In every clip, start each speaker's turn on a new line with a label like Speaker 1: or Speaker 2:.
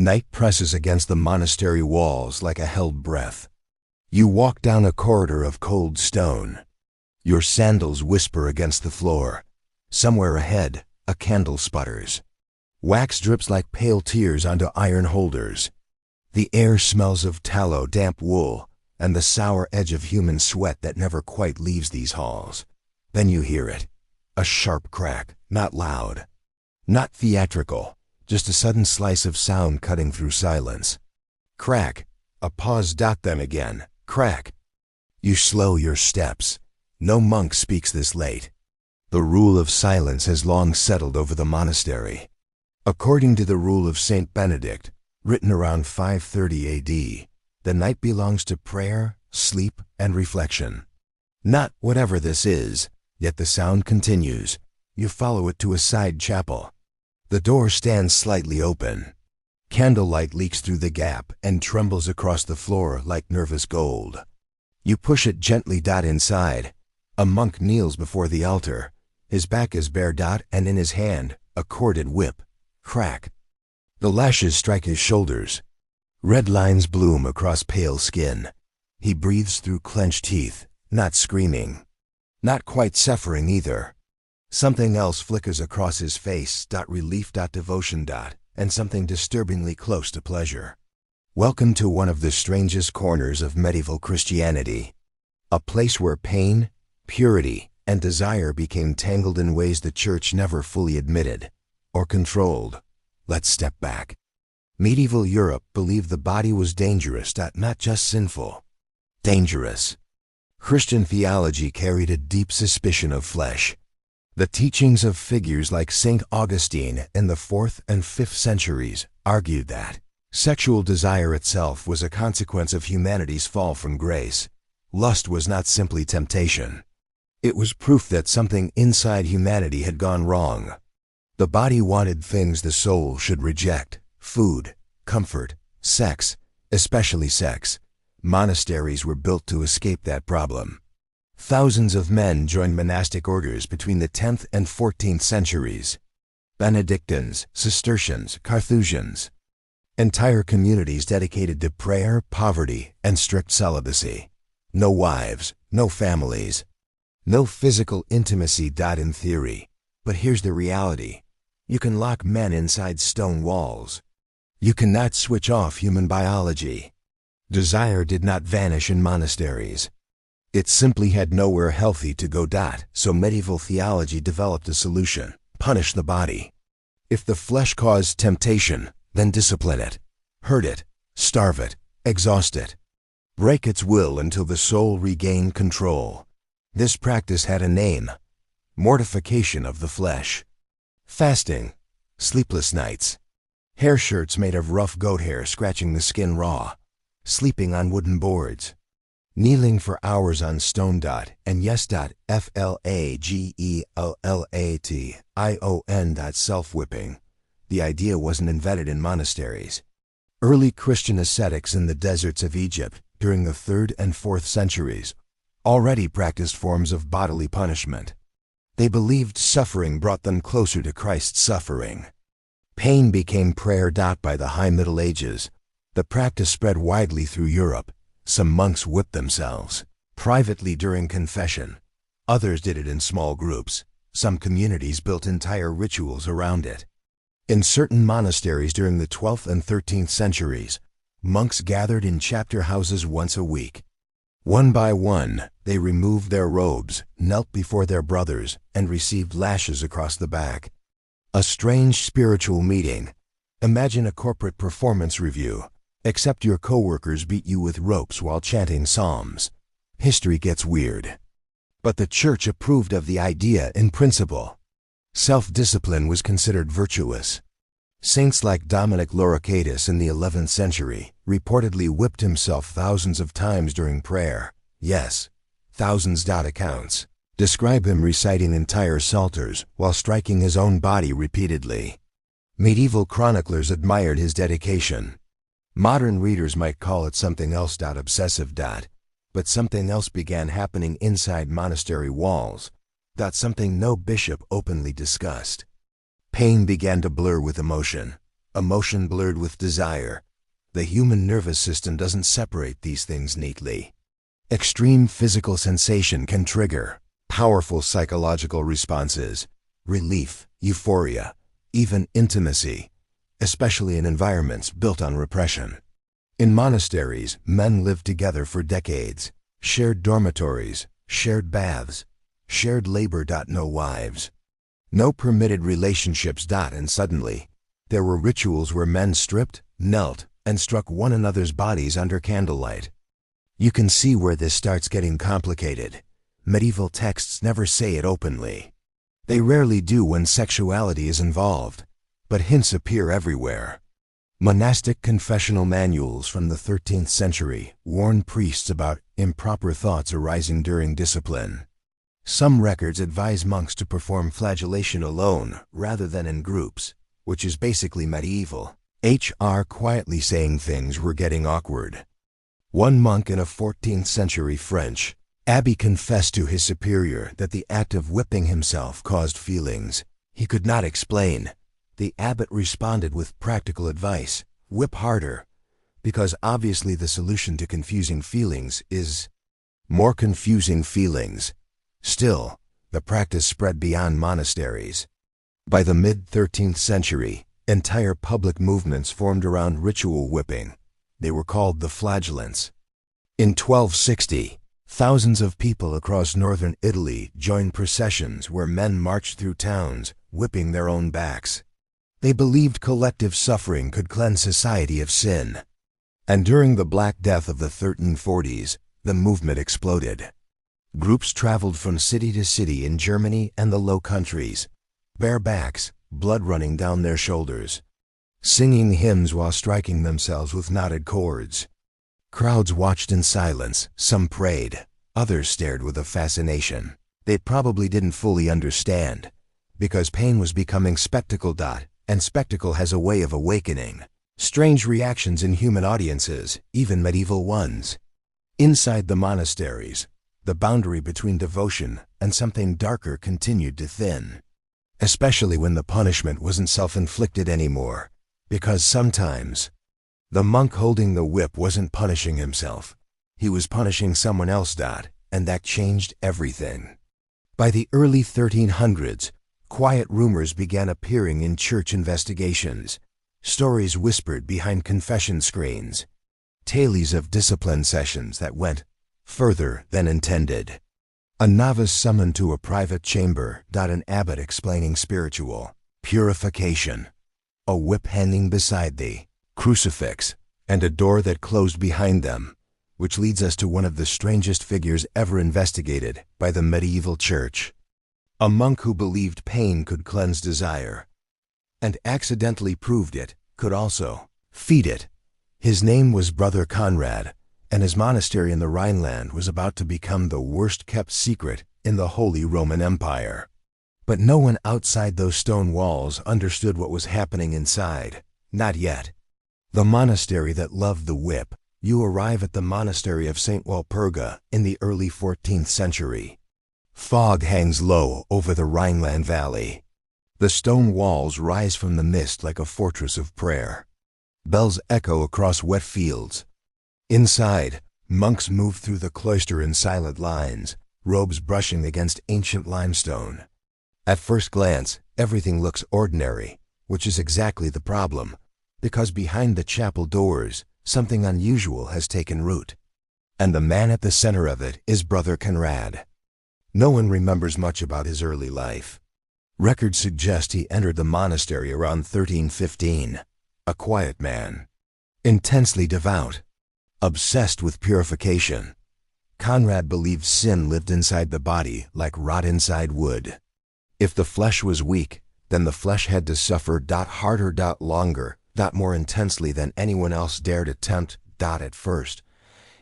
Speaker 1: Night presses against the monastery walls like a held breath. You walk down a corridor of cold stone. Your sandals whisper against the floor. Somewhere ahead, a candle sputters. Wax drips like pale tears onto iron holders. The air smells of tallow, damp wool, and the sour edge of human sweat that never quite leaves these halls. Then you hear it. A sharp crack, not loud, not theatrical, just a sudden slice of sound cutting through silence. Crack, a pause. Then again, crack. You slow your steps. No monk speaks this late. The rule of silence has long settled over the monastery. According to the rule of Saint Benedict, written around 530 AD, the night belongs to prayer, sleep, and reflection. Not whatever this is, yet the sound continues. You follow it to a side chapel. The door stands slightly open. Candlelight leaks through the gap and trembles across the floor like nervous gold. You push it gently. Inside, a monk kneels before the altar. His back is bare. And in his hand, a corded whip. Crack. The lashes strike his shoulders. Red lines bloom across pale skin. He breathes through clenched teeth, not screaming. Not quite suffering either. Something else flickers across his face. Relief. Devotion. And something disturbingly close to pleasure. Welcome to one of the strangest corners of medieval Christianity. A place where pain, purity, and desire became tangled in ways the church never fully admitted or controlled. Let's step back. Medieval Europe believed the body was dangerous, not just sinful. Dangerous. Christian theology carried a deep suspicion of flesh. The teachings of figures like St. Augustine in the 4th and 5th centuries argued that sexual desire itself was a consequence of humanity's fall from grace. Lust was not simply temptation. It was proof that something inside humanity had gone wrong. The body wanted things the soul should reject: food, comfort, sex, especially sex. Monasteries were built to escape that problem. Thousands of men joined monastic orders between the 10th and 14th centuries. Benedictines, Cistercians, Carthusians. Entire communities dedicated to prayer, poverty, and strict celibacy. No wives, no families, no physical intimacy. In theory. But here's the reality. You can lock men inside stone walls. You cannot switch off human biology. Desire did not vanish in monasteries. It simply had nowhere healthy to go. So medieval theology developed a solution: punish the body. If the flesh caused temptation, then discipline it. Hurt it, starve it, exhaust it. Break its will until the soul regained control. This practice had a name: mortification of the flesh. Fasting, sleepless nights, hair shirts made of rough goat hair scratching the skin raw, sleeping on wooden boards, kneeling for hours on stone. And yes, flagellation. Self-whipping. The idea wasn't invented in monasteries. Early Christian ascetics in the deserts of Egypt during the 3rd and 4th centuries already practiced forms of bodily punishment. They believed suffering brought them closer to Christ's suffering. Pain became prayer. By the High Middle Ages, the practice spread widely through Europe. Some monks whipped themselves privately during confession. Others did it in small groups. Some communities built entire rituals around it. In certain monasteries during the 12th and 13th centuries, monks gathered in chapter houses once a week. One by one, they removed their robes, knelt before their brothers, and received lashes across the back. A strange spiritual meeting. Imagine a corporate performance review, except your coworkers beat you with ropes while chanting psalms. History gets weird. But the church approved of the idea in principle. Self-discipline was considered virtuous. Saints like Dominic Loricatus in the 11th century reportedly whipped himself thousands of times during prayer. Yes, thousands. Accounts describe him reciting entire psalters while striking his own body repeatedly. Medieval chroniclers admired his dedication. Modern readers might call it something else. Obsessive. But something else began happening inside monastery walls. Something no bishop openly discussed. Pain began to blur with emotion. emotion blurred with desire. The human nervous system doesn't separate these things neatly. Extreme physical sensation can trigger powerful psychological responses, relief, euphoria, even intimacy, especially in environments built on repression. In monasteries, men lived together for decades, shared dormitories, shared baths, shared labor. No wives, no permitted relationships. And suddenly, there were rituals where men stripped, knelt, and struck one another's bodies under candlelight. You can see where this starts getting complicated. Medieval texts never say it openly. They rarely do when sexuality is involved, but hints appear everywhere. Monastic confessional manuals from the 13th century warn priests about improper thoughts arising during discipline. Some records advise monks to perform flagellation alone rather than in groups, which is basically medieval. Quietly saying things were getting awkward. One monk in a 14th century French abbey confessed to his superior that the act of whipping himself caused feelings he could not explain. The abbot responded with practical advice: whip harder, because obviously the solution to confusing feelings is more confusing feelings. Still, the practice spread beyond monasteries. By the mid-13th century, entire public movements formed around ritual whipping. They were called the Flagellants. In 1260, thousands of people across northern Italy joined processions where men marched through towns, whipping their own backs. They believed collective suffering could cleanse society of sin. And during the Black Death of the 1340s, the movement exploded. Groups traveled from city to city in Germany and the Low Countries, bare backs, blood running down their shoulders, singing hymns while striking themselves with knotted cords. Crowds watched in silence, some prayed, others stared with a fascination they probably didn't fully understand, because pain was becoming spectacle. And spectacle has a way of awakening strange reactions in human audiences, even medieval ones. Inside the monasteries, the boundary between devotion and something darker continued to thin, especially when the punishment wasn't self-inflicted anymore, because sometimes the monk holding the whip wasn't punishing himself, he was punishing someone else. And that changed everything. By the early 1300s, quiet rumors began appearing in church investigations, stories whispered behind confession screens, tales of discipline sessions that went further than intended. A novice summoned to a private chamber. An abbot explaining spiritual purification, a whip hanging beside the crucifix, and a door that closed behind them, which leads us to one of the strangest figures ever investigated by the medieval church. A monk who believed pain could cleanse desire, and accidentally proved it could also feed it. His name was Brother Conrad, and his monastery in the Rhineland was about to become the worst-kept secret in the Holy Roman Empire. But no one outside those stone walls understood what was happening inside. Not yet. The monastery that loved the whip. You arrive at the monastery of St. Walpurga in the early 14th century. Fog hangs low over the Rhineland Valley. The stone walls rise from the mist like a fortress of prayer. Bells echo across wet fields. Inside, monks move through the cloister in silent lines, robes brushing against ancient limestone. At first glance, everything looks ordinary, which is exactly the problem, because behind the chapel doors, something unusual has taken root. And the man at the center of it is Brother Conrad. No one remembers much about his early life. Records suggest he entered the monastery around 1315. A quiet man, intensely devout, obsessed with purification. Conrad believed sin lived inside the body like rot inside wood. If the flesh was weak, then the flesh had to suffer harder, longer, more intensely than anyone else dared attempt. At first,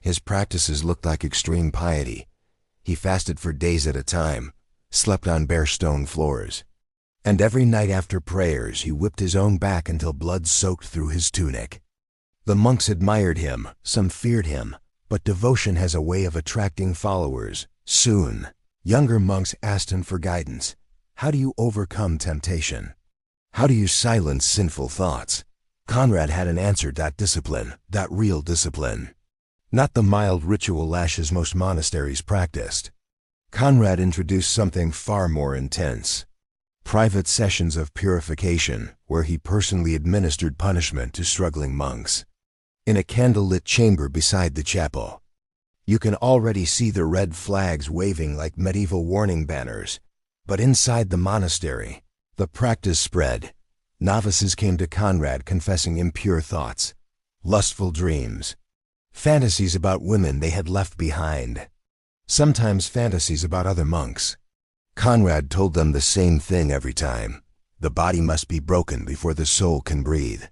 Speaker 1: his practices looked like extreme piety. He fasted for days at a time, slept on bare stone floors, and every night after prayers he whipped his own back until blood soaked through his tunic. The monks admired him, some feared him, but devotion has a way of attracting followers. Soon, younger monks asked him for guidance. How do you overcome temptation? How do you silence sinful thoughts? Conrad had an answer. Discipline, real discipline. Not the mild ritual lashes most monasteries practiced. Conrad introduced something far more intense. Private sessions of purification, where he personally administered punishment to struggling monks. In a candlelit chamber beside the chapel. You can already see the red flags waving like medieval warning banners. But inside the monastery, the practice spread. Novices came to Conrad confessing impure thoughts, lustful dreams, fantasies about women they had left behind, sometimes fantasies about other monks. Conrad told them the same thing every time. The body must be broken before the soul can breathe.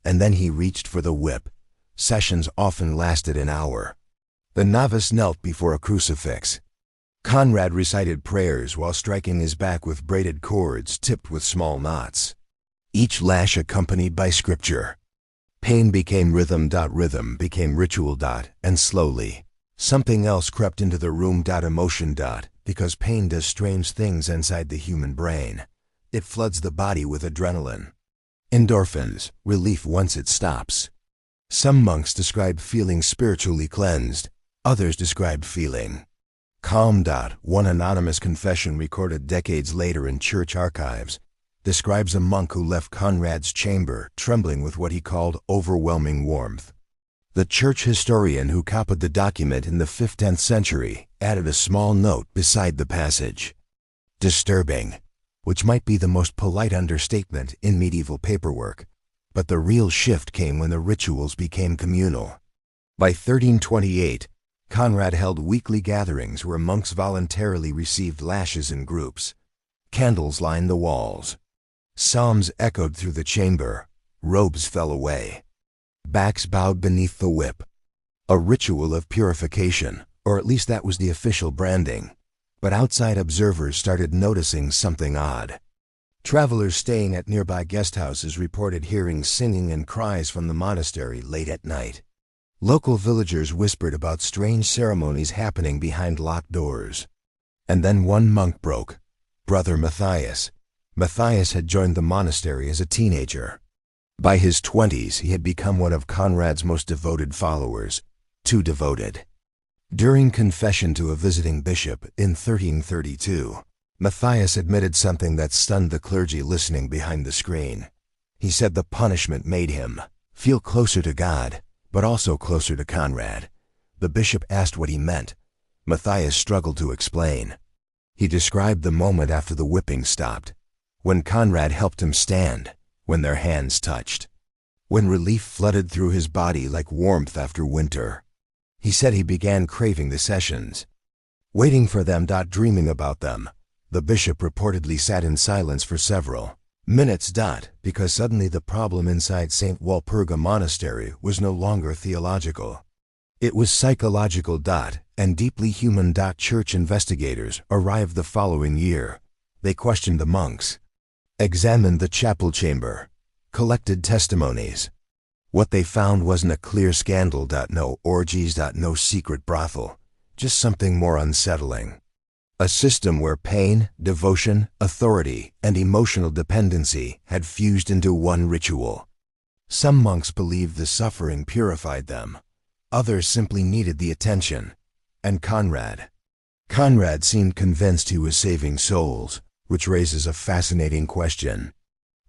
Speaker 1: And then he reached for the whip. Sessions often lasted an hour. The novice knelt before a crucifix. Conrad recited prayers while striking his back with braided cords tipped with small knots. Each lash accompanied by scripture. Pain became rhythm. Rhythm became ritual. And slowly, something else crept into the room. Emotion. Because pain does strange things inside the human brain. It floods the body with adrenaline. Endorphins, relief once it stops. Some monks described feeling spiritually cleansed. Others described feeling calm. One anonymous confession recorded decades later in church archives describes a monk who left Conrad's chamber trembling with what he called overwhelming warmth. The church historian who copied the document in the 15th century added a small note beside the passage. Disturbing, which might be the most polite understatement in medieval paperwork. But the real shift came when the rituals became communal. By 1328, Conrad held weekly gatherings where monks voluntarily received lashes in groups. Candles lined the walls. Psalms echoed through the chamber. Robes fell away. Backs bowed beneath the whip. A ritual of purification, or at least that was the official branding. But outside observers started noticing something odd. Travelers staying at nearby guest houses reported hearing singing and cries from the monastery late at night. Local villagers whispered about strange ceremonies happening behind locked doors. And then one monk broke. Brother Matthias. Matthias had joined the monastery as a teenager. By his 20s, he had become one of Conrad's most devoted followers. Too devoted. During confession to a visiting bishop in 1332, Matthias admitted something that stunned the clergy listening behind the screen. He said the punishment made him feel closer to God, but also closer to Conrad. The bishop asked what he meant. Matthias struggled to explain. He described the moment after the whipping stopped, when Conrad helped him stand, when their hands touched, when relief flooded through his body like warmth after winter. He said he began craving the sessions, waiting for them. Dreaming about them. The bishop reportedly sat in silence for several minutes. Because suddenly the problem inside St. Walpurga Monastery was no longer theological. It was psychological. And deeply human. Church investigators arrived the following year. They questioned the monks, examined the chapel chamber, collected testimonies. What they found wasn't a clear scandal. No orgies. No secret brothel. Just something more unsettling. A system where pain, devotion, authority, and emotional dependency had fused into one ritual. Some monks believed the suffering purified them. Others simply needed the attention. And Conrad seemed convinced he was saving souls, which raises a fascinating question.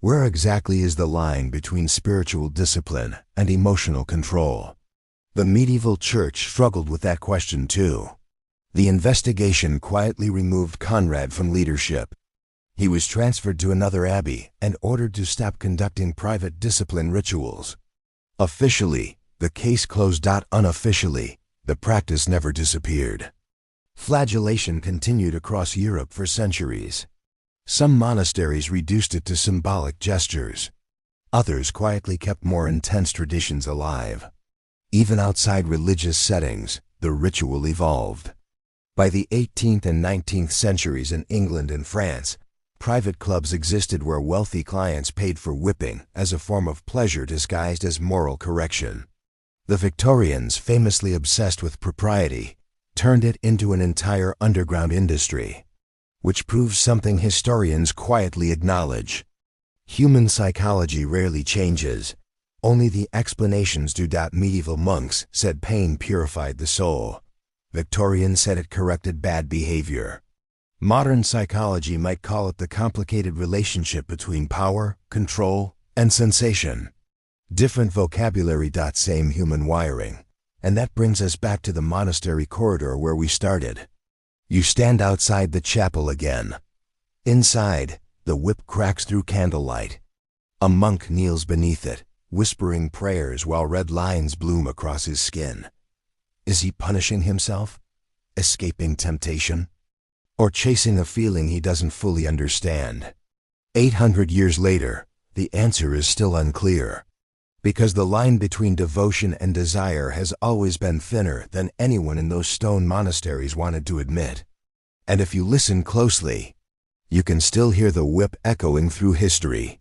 Speaker 1: Where exactly is the line between spiritual discipline and emotional control? The medieval church struggled with that question too. The investigation quietly removed Conrad from leadership. He was transferred to another abbey and ordered to stop conducting private discipline rituals. Officially, the case closed. Unofficially, the practice never disappeared. Flagellation continued across Europe for centuries. Some monasteries reduced it to symbolic gestures. Others quietly kept more intense traditions alive. Even outside religious settings, the ritual evolved. By the 18th and 19th centuries in England and France, private clubs existed where wealthy clients paid for whipping as a form of pleasure disguised as moral correction. The Victorians, famously obsessed with propriety, turned it into an entire underground industry, which proves something historians quietly acknowledge. Human psychology rarely changes. Only the explanations do. Medieval monks said pain purified the soul. Victorians said it corrected bad behavior. Modern psychology might call it the complicated relationship between power, control, and sensation. Different vocabulary. Same human wiring. And that brings us back to the monastery corridor where we started. You stand outside the chapel again. Inside, the whip cracks through candlelight. A monk kneels beneath it, whispering prayers while red lines bloom across his skin. Is he punishing himself? Escaping temptation? Or chasing a feeling he doesn't fully understand? 800 years later, the answer is still unclear. Because the line between devotion and desire has always been thinner than anyone in those stone monasteries wanted to admit. And if you listen closely, you can still hear the whip echoing through history.